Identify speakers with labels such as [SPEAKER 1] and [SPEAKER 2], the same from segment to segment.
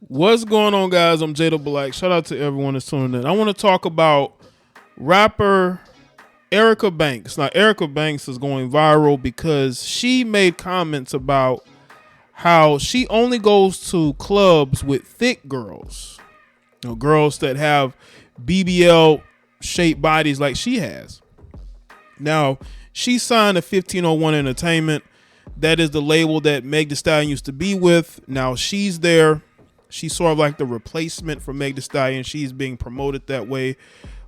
[SPEAKER 1] What's going on, guys? I'm Jada Black. Shout out to everyone that's tuning in. I want to talk about rapper Erica Banks. Now, Erica Banks is going viral because she made comments about how she only goes to clubs with thick girls, girls that have BBL shaped bodies like she has. Now, she signed to 1501 Entertainment. That is the label that Meg Thee Stallion used to be with. Now she's there. She's sort of like the replacement for Meg Thee Stallion. She's being promoted that way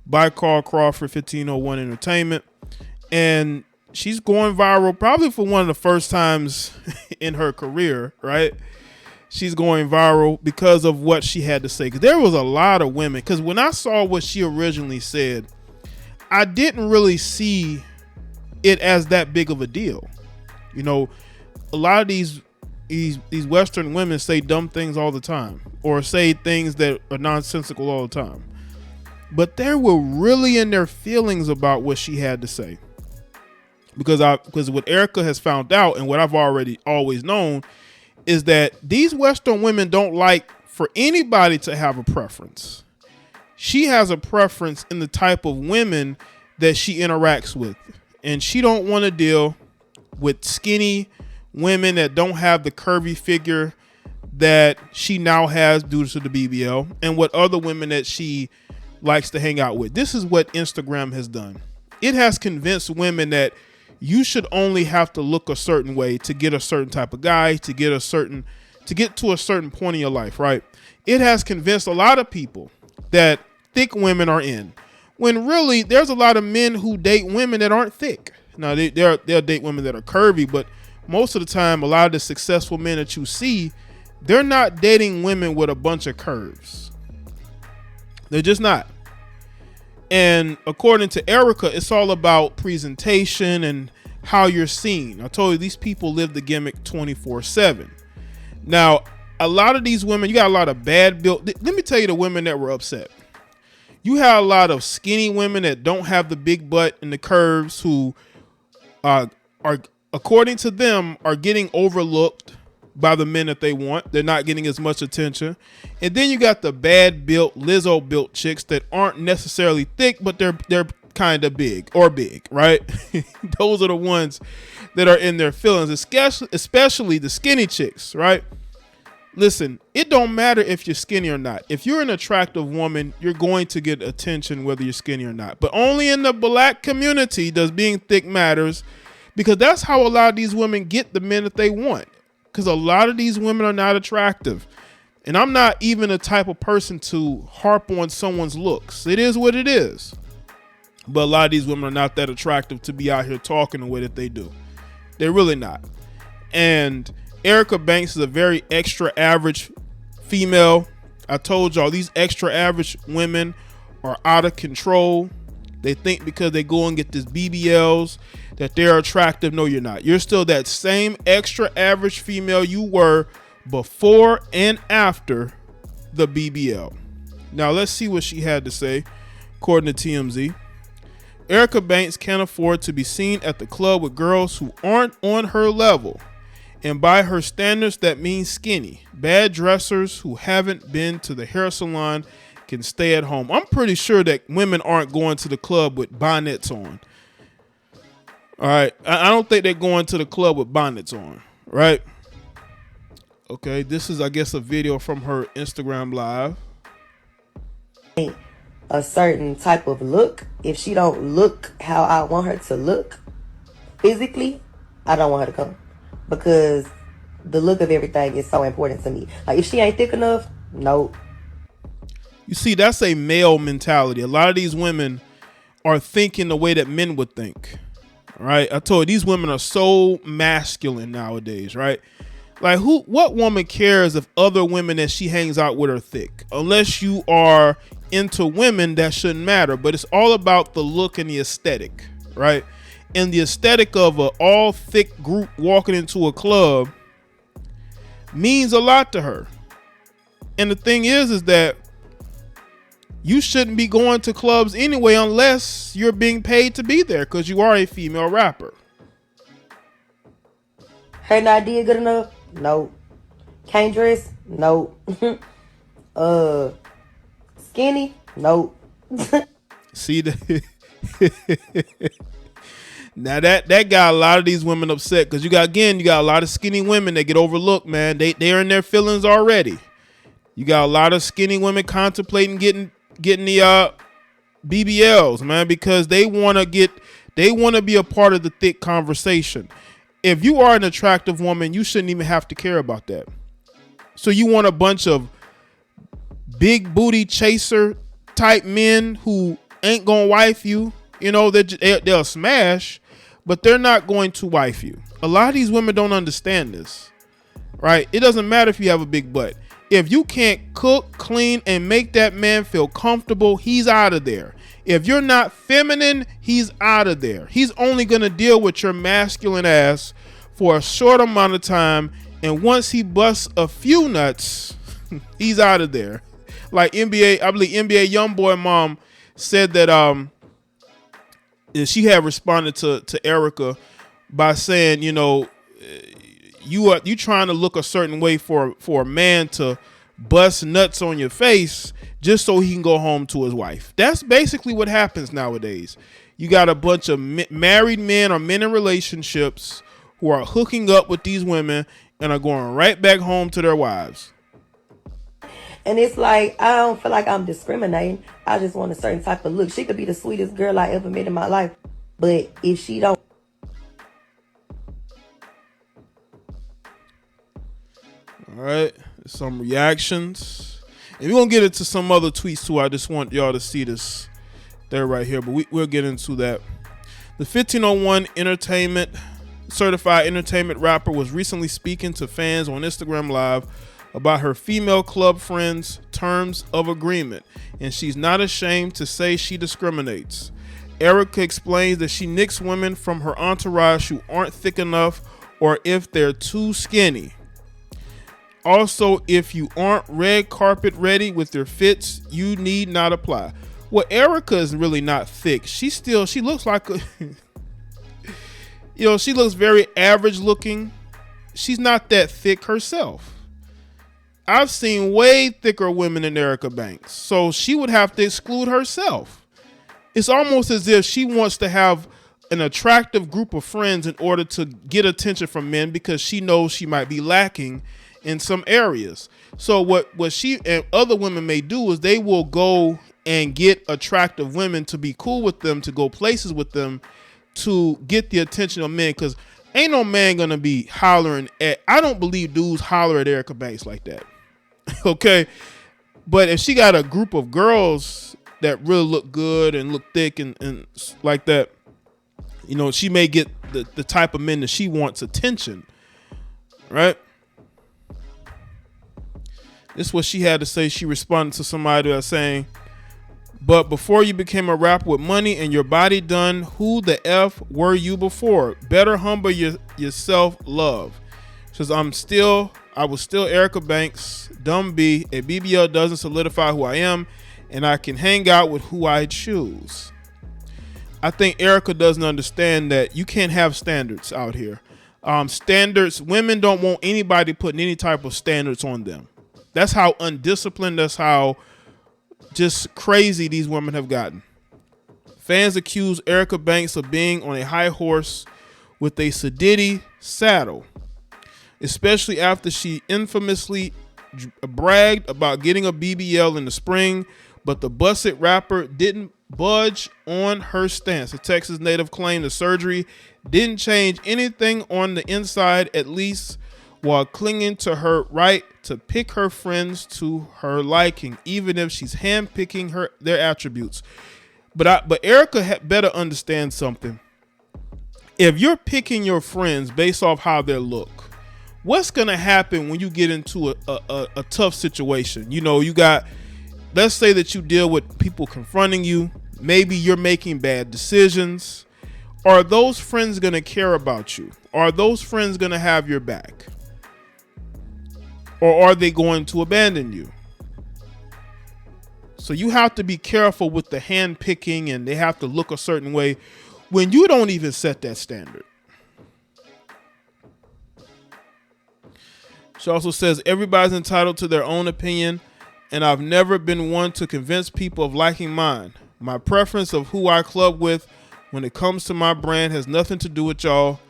[SPEAKER 1] by Carl Crawford, 1501 Entertainment. And she's going viral probably for one of the first times in her career, right? She's going viral because of what she had to say. Because there was a lot of women. Because when I saw what she originally said, I didn't really see it as that big of a deal. You know, a lot of these Western women say dumb things all the time, or say things that are nonsensical all the time. But they were really in their feelings about what she had to say. Because what Erica has found out, and what I've always known, is that these Western women don't like for anybody to have a preference. She has a preference in the type of women that she interacts with, and she don't want to deal with skinny women that don't have the curvy figure that she now has due to the BBL, and what other women that she likes to hang out with. This is what Instagram has done. It has convinced women that you should only have to look a certain way to get a certain type of guy, to get to a certain point in your life, right? It has convinced a lot of people that thick women are in, when really there's a lot of men who date women that aren't thick. Now they'll date women that are curvy, but most of the time, a lot of the successful men that you see, they're not dating women with a bunch of curves. They're just not. And according to Erica, it's all about presentation and how you're seen. I told you, these people live the gimmick 24/7. Now, a lot of these women, you got a lot of bad built. Let me tell you the women that were upset. You have a lot of skinny women that don't have the big butt and the curves, who are, according to them, are getting overlooked by the men that they want. They're not getting as much attention. And then you got the bad built, Lizzo built chicks that aren't necessarily thick, but they're kind of big, right? Those are the ones that are in their feelings, especially the skinny chicks, right? Listen, it don't matter if you're skinny or not. If you're an attractive woman, you're going to get attention whether you're skinny or not. But only in the black community does being thick matters, because that's how a lot of these women get the men that they want. Because a lot of these women are not attractive. And I'm not even the type of person to harp on someone's looks. It is what it is. But a lot of these women are not that attractive to be out here talking the way that they do. They're really not. And Erica Banks is a very extra average female. I told y'all, these extra average women are out of control. They think because they go and get these BBLs that they're attractive. No, you're not. You're still that same extra average female you were before and after the BBL. Now let's see what she had to say. According to TMZ, Erica Banks can't afford to be seen at the club with girls who aren't on her level. And by her standards, that means skinny. Bad dressers who haven't been to the hair salon can stay at home. I'm pretty sure that women aren't going to the club with bonnets on. All right. I don't think they're going to the club with bonnets on, right? Okay. This is, I guess, a video from her Instagram live.
[SPEAKER 2] A certain type of look. If she don't look how I want her to look physically, I don't want her to come. Because the look of everything is so important to me. Like, if she ain't thick enough, no.
[SPEAKER 1] You see, that's a male mentality. A lot of these women are thinking the way that men would think. Right? I told you, these women are so masculine nowadays, right? Like, what woman cares if other women that she hangs out with are thick? Unless you are into women, that shouldn't matter. But it's all about the look and the aesthetic, right? And the aesthetic of an all thick group walking into a club means a lot to her. And the thing is that you shouldn't be going to clubs anyway unless you're being paid to be there, because you are a female rapper.
[SPEAKER 2] Her not did good enough? No. Can't dress? No. Uh, Skinny? Nope.
[SPEAKER 1] See that? Now that got a lot of these women upset because you got a lot of skinny women that get overlooked, man. They're in their feelings already. You got a lot of skinny women contemplating getting the BBLs, man, because they want to be a part of the thick conversation. If you are an attractive woman, you shouldn't even have to care about that. So you want a bunch of big booty chaser type men who ain't gonna wife you. You know, they'll smash, but they're not going to wife you. A lot of these women don't understand this, right? It doesn't matter if you have a big butt. If you can't cook, clean, and make that man feel comfortable, he's out of there. If you're not feminine, he's out of there. He's only going to deal with your masculine ass for a short amount of time. And once he busts a few nuts, he's out of there. Like NBA, I believe NBA YoungBoy mom said that she had responded to Erica by saying, you know, you trying to look a certain way for a man to bust nuts on your face just so he can go home to his wife. That's basically what happens nowadays. You got a bunch of married men or men in relationships who are hooking up with these women and are going right back home to their wives.
[SPEAKER 2] And it's like, I don't feel like I'm discriminating. I just want a certain type of look. She could be the sweetest girl I ever met in my life. But if she don't.
[SPEAKER 1] All right. Some reactions. And we're going to get into some other tweets too. I just want y'all to see this there right here. But we'll get into that. The 1501 certified entertainment rapper was recently speaking to fans on Instagram Live about her female club friends' terms of agreement, and she's not ashamed to say she discriminates. Erica explains that she nicks women from her entourage who aren't thick enough or if they're too skinny. Also, if you aren't red carpet ready with your fits, you need not apply. Well, Erica is really not thick. She looks like a, she looks very average looking. She's not that thick herself. I've seen way thicker women than Erica Banks, so she would have to exclude herself. It's almost as if she wants to have an attractive group of friends in order to get attention from men because she knows she might be lacking in some areas. So what she and other women may do is they will go and get attractive women to be cool with them, to go places with them, to get the attention of men, because ain't no man gonna be hollering at, I don't believe dudes holler at Erica Banks like that. Okay, but if she got a group of girls that really look good and look thick and like that, she may get the type of men that she wants attention, right? This is what she had to say. She responded to somebody that was saying, but before you became a rapper with money and your body done, who the F were you before? Better humble yourself, love. She says, I was still Erica Banks, dumb B. A BBL doesn't solidify who I am, and I can hang out with who I choose. I think Erica doesn't understand that you can't have standards out here. Women don't want anybody putting any type of standards on them. That's how undisciplined, that's how just crazy these women have gotten. Fans accuse Erica Banks of being on a high horse with a sedity saddle, especially after she infamously bragged about getting a BBL in the spring, but the busted rapper didn't budge on her stance. The Texas native claimed the surgery didn't change anything on the inside, at least while clinging to her right to pick her friends to her liking, even if she's handpicking their attributes. But Erica better understand something. If you're picking your friends based off how they look, what's gonna happen when you get into a tough situation? Let's say that you deal with people confronting you. Maybe you're making bad decisions. Are those friends gonna care about you? Are those friends gonna have your back? Or are they going to abandon you? So you have to be careful with the hand picking, and they have to look a certain way when you don't even set that standard. She also says everybody's entitled to their own opinion, and I've never been one to convince people of liking mine. My preference of who I club with when it comes to my brand has nothing to do with y'all.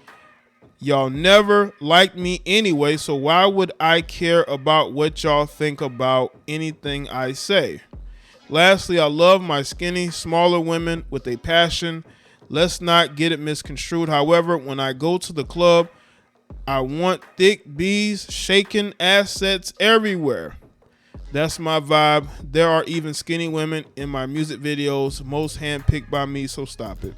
[SPEAKER 1] Y'all never liked me anyway, so why would I care about what y'all think about anything I say? Lastly, I love my skinny, smaller women with a passion. Let's not get it misconstrued. However, when I go to the club, I want thick B's, shaking assets everywhere. That's my vibe. There are even skinny women in my music videos, most handpicked by me, so stop it.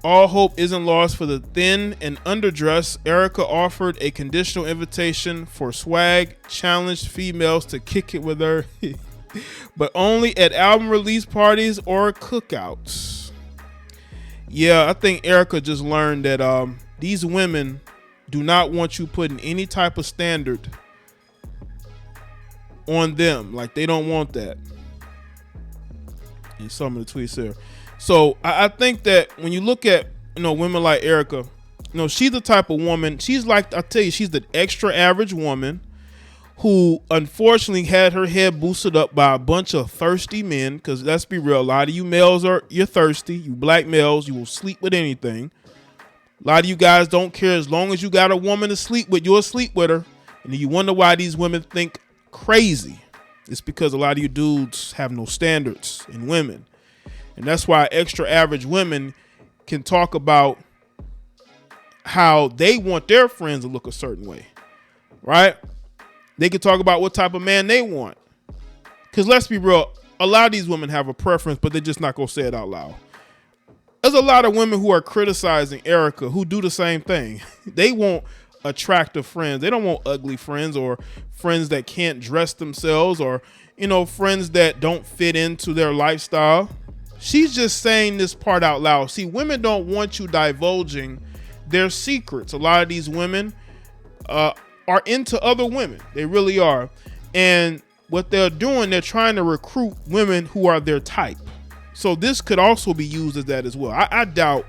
[SPEAKER 1] All hope isn't lost for the thin and underdressed. Erica offered a conditional invitation for swag, challenged females to kick it with her, but only at album release parties or cookouts. Yeah, I think Erica just learned that these women do not want you putting any type of standard on them. Like, they don't want that. In some of the tweets there. So I think that when you look at, women like Erica, she's the type of woman, she's like, I tell you, she's the extra average woman who unfortunately had her head boosted up by a bunch of thirsty men. Because let's be real, a lot of you males you're thirsty. You black males, you will sleep with anything. A lot of you guys don't care. As long as you got a woman to sleep with, you'll sleep with her. And you wonder why these women think crazy. It's because a lot of you dudes have no standards in women. And that's why extra average women can talk about how they want their friends to look a certain way, right? They can talk about what type of man they want. Because let's be real, a lot of these women have a preference, but they're just not going to say it out loud. There's a lot of women who are criticizing Erica who do the same thing. They want attractive friends. They don't want ugly friends or friends that can't dress themselves or, friends that don't fit into their lifestyle. She's just saying this part out loud. See, women don't want you divulging their secrets. A lot of these women are into other women. They really are. And what they're doing, they're trying to recruit women who are their type. So this could also be used as that as well. I doubt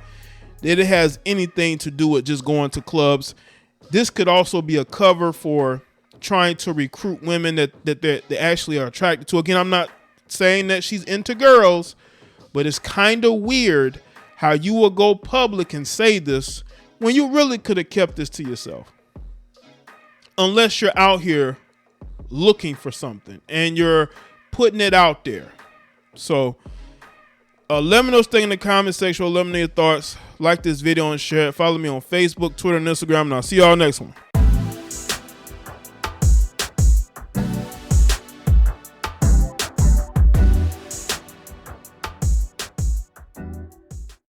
[SPEAKER 1] that it has anything to do with just going to clubs. This could also be a cover for trying to recruit women that they actually are attracted to. Again, I'm not saying that she's into girls, but it's kind of weird how you will go public and say this when you really could have kept this to yourself. Unless you're out here looking for something and you're putting it out there. So let me know thing in the comment section. Let me know your thoughts. Like this video and share it. Follow me on Facebook, Twitter, and Instagram. And I'll see y'all next one.